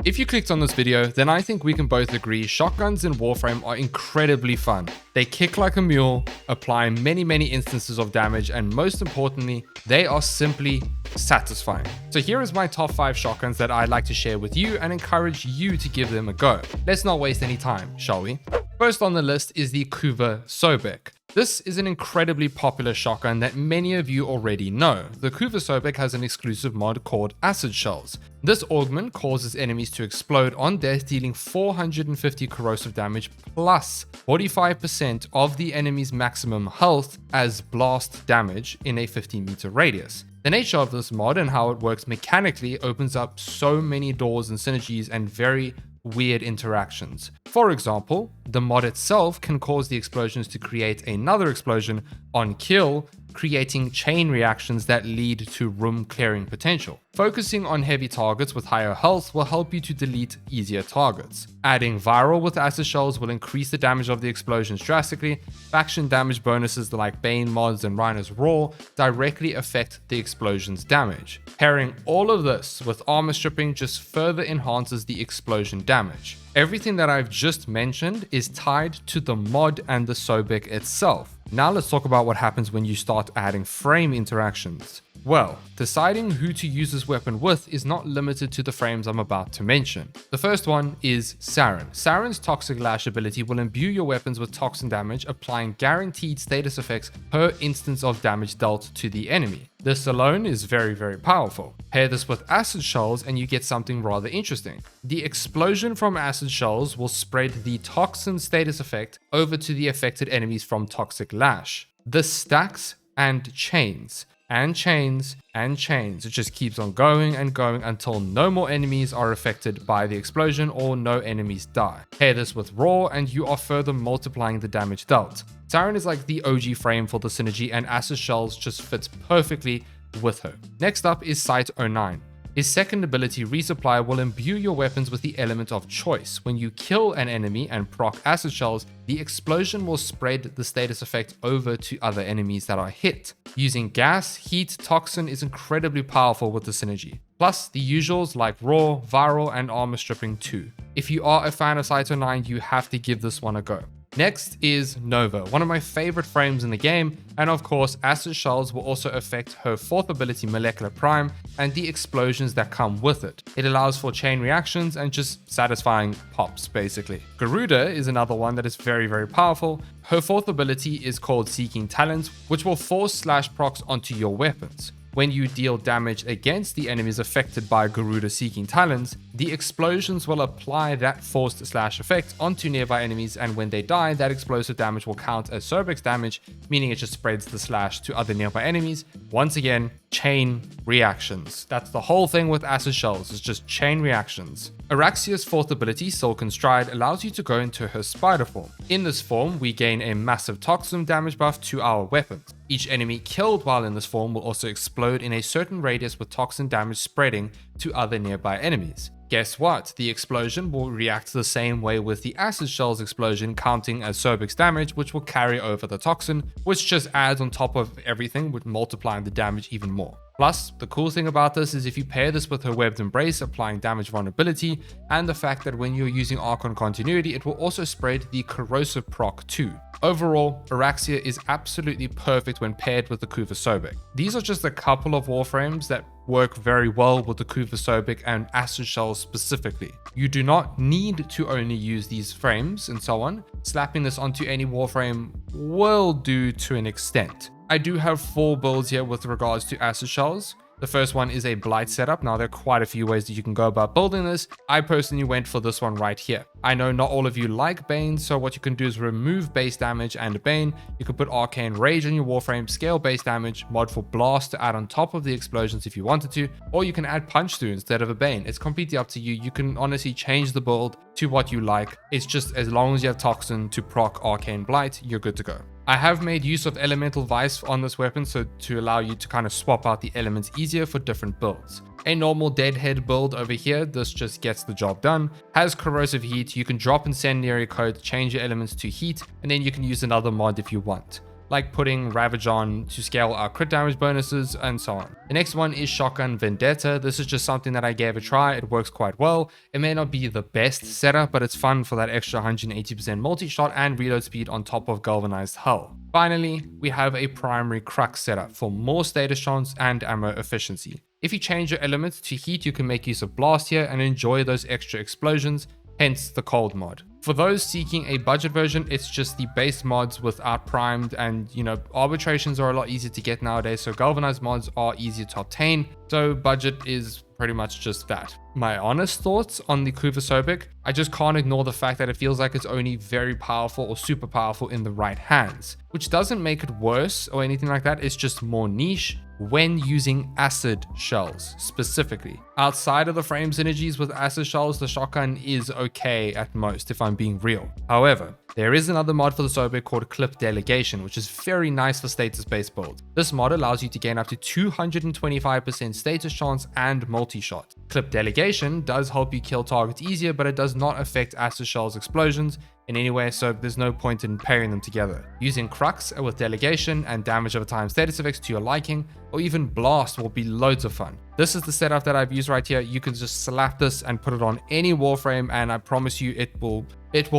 If you clicked on this video, then I think we can both agree shotguns in Warframe are incredibly fun. They kick like a mule, apply many instances of damage, and most importantly, they are simply satisfying. So here is my top 5 shotguns that I'd like to share with you and encourage you to give them a go. Let's not waste any time, shall we? First on the list is the Kuva Sobek. This is an incredibly popular shotgun that many of you already know. The Kuva Sobek has an exclusive mod called Acid Shells. This augment causes enemies to explode on death, dealing 450 corrosive damage plus 45% of the enemy's maximum health as blast damage in a 15-meter radius. The nature of this mod and how it works mechanically opens up so many doors and synergies and very weird interactions. For example, the mod itself can cause the explosions to create another explosion on kill, creating chain reactions that lead to room clearing potential. Focusing on heavy targets with higher health will help you to delete easier targets. Adding viral with acid shells will increase the damage of the explosions drastically. Faction damage bonuses like Bane mods and Rhino's Raw directly affect the explosion's damage. Pairing all of this with armor stripping just further enhances the explosion damage. Everything that I've just mentioned is tied to the mod and the Sobek itself. Now let's talk about what happens when you start adding frame interactions. Well, deciding who to use this weapon with is not limited to the frames I'm about to mention. The first one is Sarin. Sarin's Toxic Lash ability will imbue your weapons with toxin damage, applying guaranteed status effects per instance of damage dealt to the enemy. This alone is very powerful. Pair this with acid shells and you get something rather interesting. The explosion from acid shells will spread the toxin status effect over to the affected enemies from Toxic Lash. This stacks and chains. And chains and chains. It just keeps on going and going until no more enemies are affected by the explosion or no enemies die. Pair this with Raw and you are further multiplying the damage dealt. Sarin is like the OG frame for the synergy and Acid Shells just fits perfectly with her. Next up is Site 09. His second ability, Resupply, will imbue your weapons with the element of choice. When you kill an enemy and proc acid shells, the explosion will spread the status effect over to other enemies that are hit. Using gas, heat, toxin is incredibly powerful with the synergy. Plus the usuals like raw, viral, and armor stripping too. If you are a fan of Site 09, you have to give this one a go. Next is Nova, one of my favorite frames in the game, and of course Acid Shells will also affect her 4th ability Molecular Prime and the explosions that come with it. It allows for chain reactions and just satisfying pops basically. Garuda is another one that is very powerful. Her 4th ability is called Seeking Talents, which will force slash procs onto your weapons. When you deal damage against the enemies affected by Garuda Seeking Talents, the explosions will apply that forced slash effect onto nearby enemies, and when they die, that explosive damage will count as Sobek's damage, meaning it just spreads the slash to other nearby enemies. Once again, chain reactions. That's the whole thing with Acid Shells, it's just chain reactions. Araxia's 4th ability, Silken Stride, allows you to go into her spider form. In this form, we gain a massive toxin damage buff to our weapons. Each enemy killed while in this form will also explode in a certain radius with toxin damage spreading to other nearby enemies. Guess what? The explosion will react the same way with the Acid Shells explosion, counting as Sobek's damage, which will carry over the toxin, which just adds on top of everything with multiplying the damage even more. Plus, the cool thing about this is if you pair this with her Webbed Embrace, applying damage vulnerability, and the fact that when you're using Archon Continuity, it will also spread the corrosive proc too. Overall, Araxia is absolutely perfect when paired with the Kuva Sobek. These are just a couple of Warframes that work very well with the Kuva Sobek and Acid Shells specifically. You do not need to only use these frames and so on. Slapping this onto any Warframe will do to an extent. I do have 4 builds here with regards to Acid Shells. The first one is a Blight setup. Now there are quite a few ways that you can go about building this. I personally went for this one right here. I know not all of you like Bane, so what you can do is remove base damage and Bane. You can put Arcane Rage on your Warframe, scale base damage, mod for Blast to add on top of the explosions if you wanted to, or you can add Punch through instead of a Bane. It's completely up to you. You can honestly change the build to what you like. It's just as long as you have Toxin to proc Arcane Blight, you're good to go. I have made use of Elemental Vice on this weapon so to allow you to kind of swap out the elements easier for different builds. A normal Deadhead build over here, this just gets the job done. Has Corrosive Heat, you can drop Incendiary Code, change your elements to heat, and then you can use another mod if you want. like putting Ravage on to scale our crit damage bonuses and so on. The next one is Shotgun Vendetta. This is just something that I gave a try. It works quite well. It may not be the best setup, but it's fun for that extra 180% multi-shot and reload speed on top of Galvanized Hull. Finally, we have a primary Crux setup for more status chance and ammo efficiency. If you change your elements to heat, you can make use of Blast here and enjoy those extra explosions, hence the cold mod. For those seeking a budget version, it's just the base mods without primed, and arbitrations are a lot easier to get nowadays, so galvanized mods are easier to obtain, so budget is pretty much just that. My honest thoughts on the Kuva Sobek, I just can't ignore the fact that it feels like it's only very powerful or super powerful in the right hands, which doesn't make it worse or anything like that. It's just more niche when using acid shells specifically. Outside of the frame synergies with acid shells, the shotgun is okay at most, if I'm being real. However, there is another mod for the Sobek called Clip Delegation, which is very nice for status-based builds. This mod allows you to gain up to 225% status chance and multi-shot. Clip Delegation does help you kill targets easier, but it does not affect acid shells explosions in any way, so there's no point in pairing them together. Using Crux with Delegation and damage over time status effects to your liking, or even Blast, will be loads of fun. This is the setup that I've used right here. You can just slap this and put it on any Warframe, and I promise you it will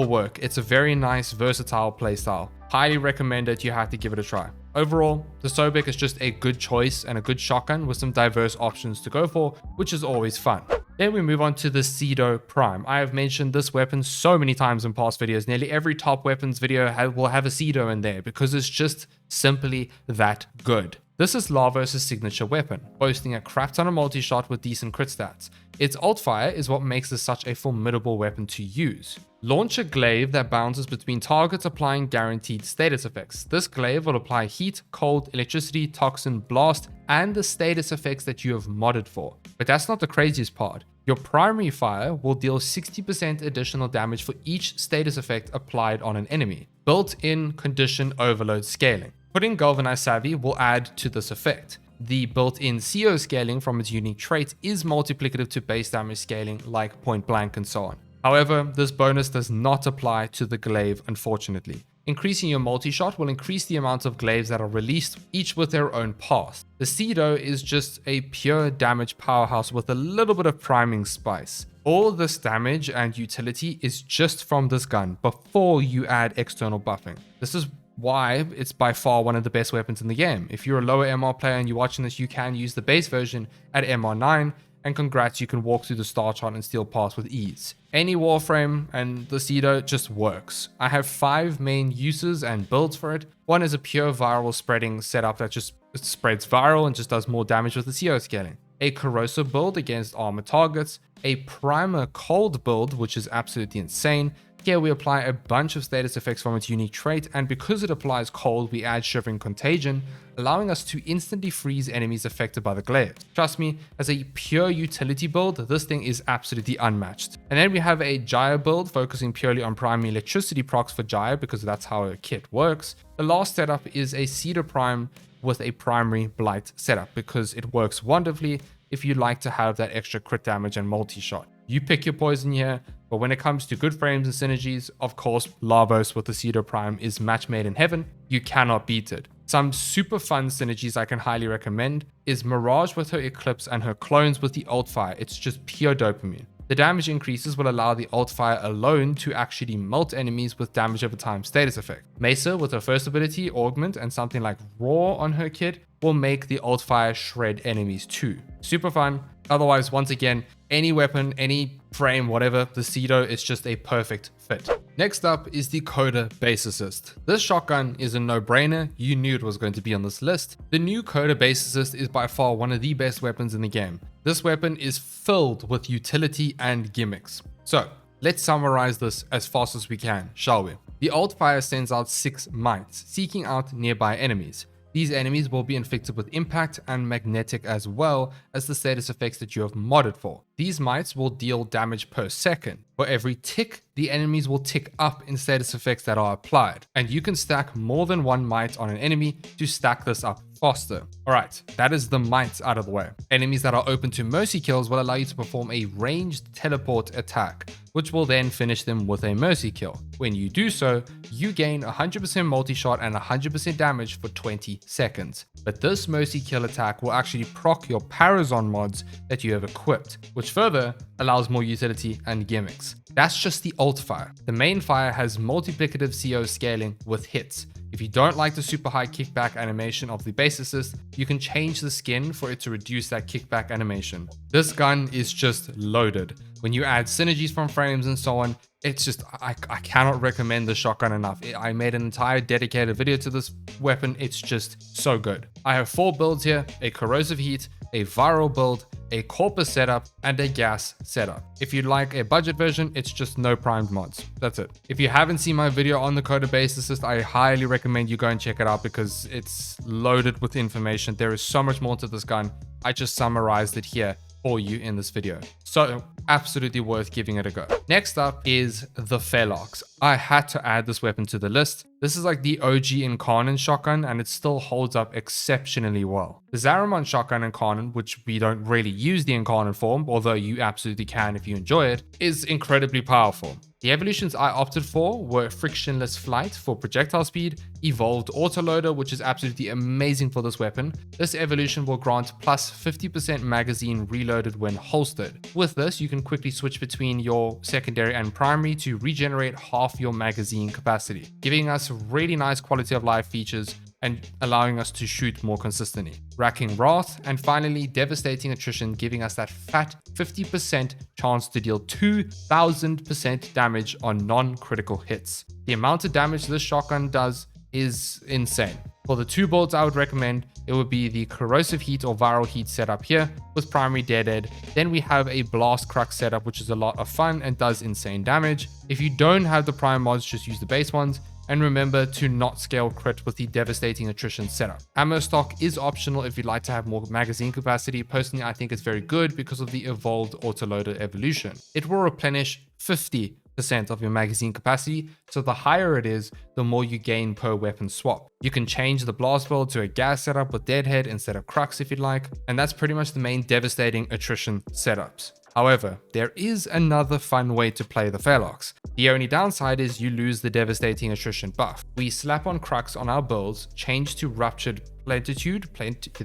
work. It's a very nice, versatile playstyle. Highly recommend it. You have to give it a try. Overall, the Sobek is just a good choice and a good shotgun with some diverse options to go for, which is always fun. Then we move on to the Cedo Prime. I have mentioned this weapon so many times in past videos. Nearly every top weapons video will have a Cedo in there because it's just simply that good. This is Lavos' signature weapon, boasting a crap ton of multi-shot with decent crit stats. Its alt fire is what makes this such a formidable weapon to use. Launch a glaive that bounces between targets, applying guaranteed status effects. This glaive will apply heat, cold, electricity, toxin, blast, and the status effects that you have modded for. But that's not the craziest part. Your primary fire will deal 60% additional damage for each status effect applied on an enemy. Built-in condition overload scaling. Putting Galvanized Savvy will add to this effect. The built-in CO scaling from its unique trait is multiplicative to base damage scaling like Point Blank and so on. However, this bonus does not apply to the glaive, unfortunately. Increasing your multi-shot will increase the amount of glaives that are released, each with their own path. The Cedo is just a pure damage powerhouse with a little bit of priming spice. All this damage and utility is just from this gun before you add external buffing. This is why it's by far one of the best weapons in the game. If you're a lower MR player and you're watching this, you can use the base version at MR 9, and congrats, you can walk through the star chart and steal paths with ease. Any Warframe and the Cedo just works. I have 5 main uses and builds for it. One is a pure viral spreading setup that just spreads viral and just does more damage with the CO scaling. A corrosive build against armor targets. A primer cold build, which is absolutely insane. Here we apply a bunch of status effects from its unique trait, and because it applies cold, we add Shivering Contagion, allowing us to instantly freeze enemies affected by the glaive. Trust me, as a pure utility build, this thing is absolutely unmatched. And then we have a Gyre build focusing purely on primary electricity procs for Gyre because that's how a kit works. The last setup is a Cedo Prime with a primary Blight setup because it works wonderfully if you like to have that extra crit damage and multi-shot. You pick your poison here, but when it comes to good frames and synergies, of course, Lavos with the Cedo Prime is match made in heaven. You cannot beat it. Some super fun synergies I can highly recommend is Mirage with her Eclipse and her clones with the alt fire. It's just pure dopamine. The damage increases will allow the alt fire alone to actually melt enemies with damage over time status effect. Mesa with her first ability, Augment, and something like Roar on her kit will make the alt fire shred enemies too. Super fun. Otherwise, once again, any weapon, any frame, whatever, the Cedo is just a perfect fit. Next up is the Coda Bassocyst. This shotgun is a no-brainer. You knew it was going to be on this list. The new Coda Bassocyst is by far one of the best weapons in the game. This weapon is filled with utility and gimmicks. So let's summarize this as fast as we can, shall we? The alt fire sends out 6 mites, seeking out nearby enemies. These enemies will be inflicted with impact and magnetic as well as the status effects that you have modded for. These mites will deal damage per second. For every tick, the enemies will tick up in status effects that are applied. And you can stack more than 1 mite on an enemy to stack this up faster. Alright, that is the mites out of the way. Enemies that are open to mercy kills will allow you to perform a ranged teleport attack, which will then finish them with a mercy kill. When you do so, you gain 100% multi-shot and 100% damage for 20 seconds. But this mercy kill attack will actually proc your Parazon mods that you have equipped, which further allows more utility and gimmicks. That's just the alt fire. The main fire has multiplicative CO scaling with hits. If you don't like the super high kickback animation of the Bassocyst, you can change the skin for it to reduce that kickback animation. This gun is just loaded. When you add synergies from frames and so on, it's just, I cannot recommend the shotgun enough. I made an entire dedicated video to this weapon. It's just so good. I have 4 builds here: a corrosive heat, a viral build, a corpus setup, and a gas setup. If you'd like a budget version, it's just no primed mods. That's it. If you haven't seen my video on the Coda Bassocyst, I highly recommend you go and check it out because it's loaded with information. There is so much more to this gun. I just summarized it here for you in this video. So absolutely worth giving it a go. Next up is the Felarx. I had to add this weapon to the list. This is like the OG Incarnon shotgun and it still holds up exceptionally well. The Zaramon shotgun Incarnon, which we don't really use the Incarnon form, although you absolutely can if you enjoy it, is incredibly powerful. The evolutions I opted for were Frictionless Flight for projectile speed, Evolved Autoloader, which is absolutely amazing for this weapon. This evolution will grant plus 50% magazine reloaded when holstered. With this, you can quickly switch between your secondary and primary to regenerate half your magazine capacity, giving us really nice quality of life features and allowing us to shoot more consistently. Racking Wrath, and finally Devastating Attrition, giving us that fat 50% chance to deal 2000% damage on non-critical hits. The amount of damage this shotgun does is insane. For the 2 builds I would recommend, it would be the Corrosive Heat or Viral Heat setup here with primary Deadhead. Then we have a Blast Crux setup, which is a lot of fun and does insane damage. If you don't have the prime mods, just use the base ones. And remember to not scale crit with the Devastating Attrition setup. Ammo stock is optional if you'd like to have more magazine capacity. Personally, I think it's very good because of the Evolved Autoloader evolution. It will replenish 50% of your magazine capacity, so the higher it is, the more you gain per weapon swap. You can change the blast build to a gas setup with Deadhead instead of Crux if you'd like, and that's pretty much the main Devastating Attrition setups. However, there is another fun way to play the Felarx. The only downside is you lose the Devastating Attrition buff. We slap on Crux on our builds, change to Ruptured Plentitude,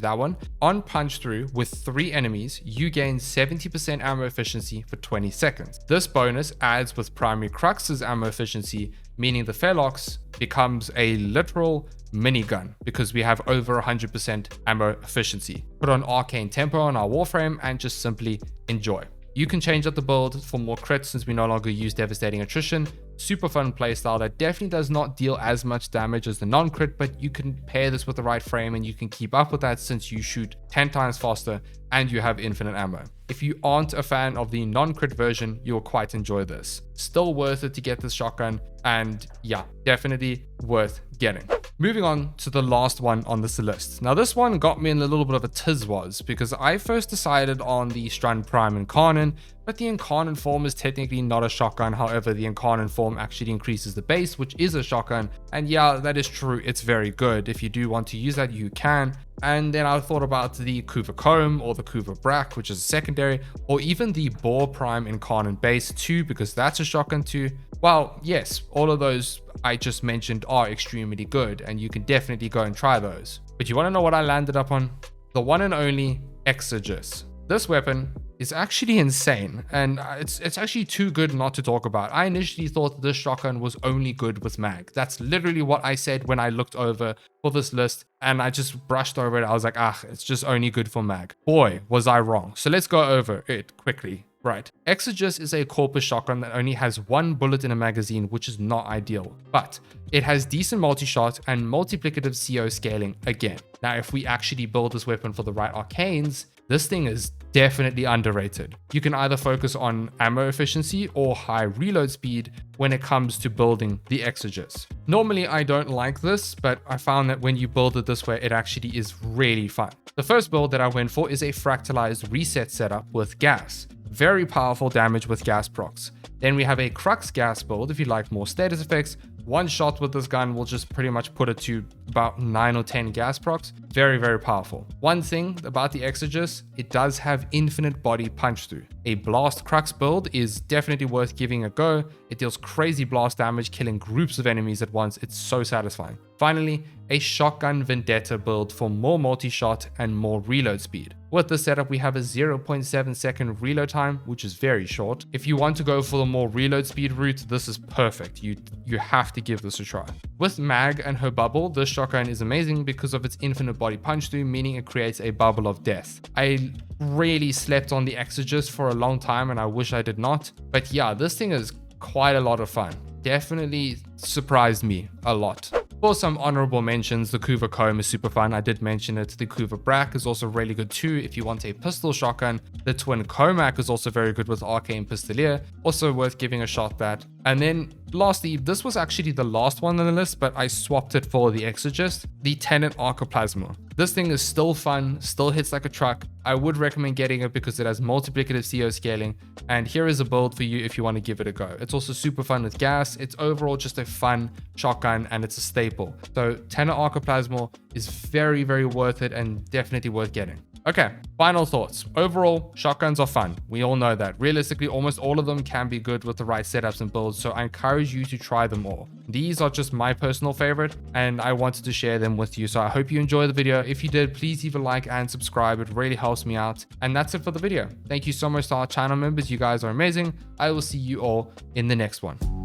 that one. On punch through with 3 enemies, you gain 70% ammo efficiency for 20 seconds. This bonus adds with primary Crux's ammo efficiency, meaning the Felarx becomes a literal minigun because we have over 100% ammo efficiency. Put on Arcane Tempo on our Warframe and just simply enjoy. You can change up the build for more crits since we no longer use Devastating Attrition. Super fun playstyle that definitely does not deal as much damage as the non-crit, but you can pair this with the right frame and you can keep up with that since you shoot 10 times faster and you have infinite ammo. If you aren't a fan of the non-crit version, you'll quite enjoy this. Still worth it to get this shotgun, and yeah, definitely worth getting. Moving on to the last one on this list. Now this one got me in a little bit of a tizwaz because I first decided on the Cedo Prime Incarnon, but the Incarnon form is technically not a shotgun. However, the Incarnon form actually increases the base, which is a shotgun. And yeah, that is true. It's very good. If you do want to use that, you can. And then I thought about the Kuva Comb or the Kuva Brack, which is a secondary, or even the Boar Prime Incarnon base too, because that's a shotgun too. Well, yes, all of those I just mentioned are extremely good, and you can definitely go and try those. But you want to know what I landed up on? The one and only Exergis. This weapon is actually insane, and it's actually too good not to talk about. I initially thought this shotgun was only good with mag. That's literally what I said when I looked over for this list, and I just brushed over it. I was like, it's just only good for mag. Boy, was I wrong. So let's go over it quickly. Right, Exergis is a corpus shotgun that only has 1 bullet in a magazine, which is not ideal, but it has decent multi-shot and multiplicative CO scaling again. Now, if we actually build this weapon for the right arcanes, this thing is definitely underrated. You can either focus on ammo efficiency or high reload speed when it comes to building the Exergis. Normally, I don't like this, but I found that when you build it this way, it actually is really fun. The first build that I went for is a fractalized reset setup with gas. Very powerful damage with gas procs. Then we have a Crux gas build if you like more status effects. One shot with this gun will just pretty much put it to about 9 or 10 gas procs. Very, very powerful. One thing about the Exergis, it does have infinite body punch through. A blast crux build is definitely worth giving a go. It deals crazy blast damage, killing groups of enemies at once. It's so satisfying. Finally, a shotgun vendetta build for more multi-shot and more reload speed. With this setup, we have a 0.7 second reload time, which is very short. If you want to go for the more reload speed route, this is perfect. You have to give this a try. With Mag and her bubble, this shotgun is amazing because of its infinite body punch through, meaning it creates a bubble of death. I really slept on the Exergis for a long time and I wish I did not. But yeah, this thing is quite a lot of fun. Definitely surprised me a lot. For some honorable mentions, the Kuva Comb is super fun. I did mention it. The Kuva Brak is also really good too if you want a pistol shotgun. The Twin Comac is also very good with Arcane Pistolier. Also worth giving a shot at. And then lastly, this was actually the last one on the list, but I swapped it for the Exergis, the Tenet Arcoplasma. This thing is still fun, still hits like a truck. I would recommend getting it because it has multiplicative CO scaling. And here is a build for you if you want to give it a go. It's also super fun with gas. It's overall just a fun shotgun and it's a staple. So Tenet Arcoplasma is very, very worth it and definitely worth getting. Okay, final thoughts. Overall, shotguns are fun. We all know that. Realistically, almost all of them can be good with the right setups and builds, so I encourage you to try them all. These are just my personal favorite, and I wanted to share them with you, so I hope you enjoyed the video. If you did, please leave a like and subscribe. It really helps me out. And that's it for the video. Thank you so much to our channel members. You guys are amazing. I will see you all in the next one.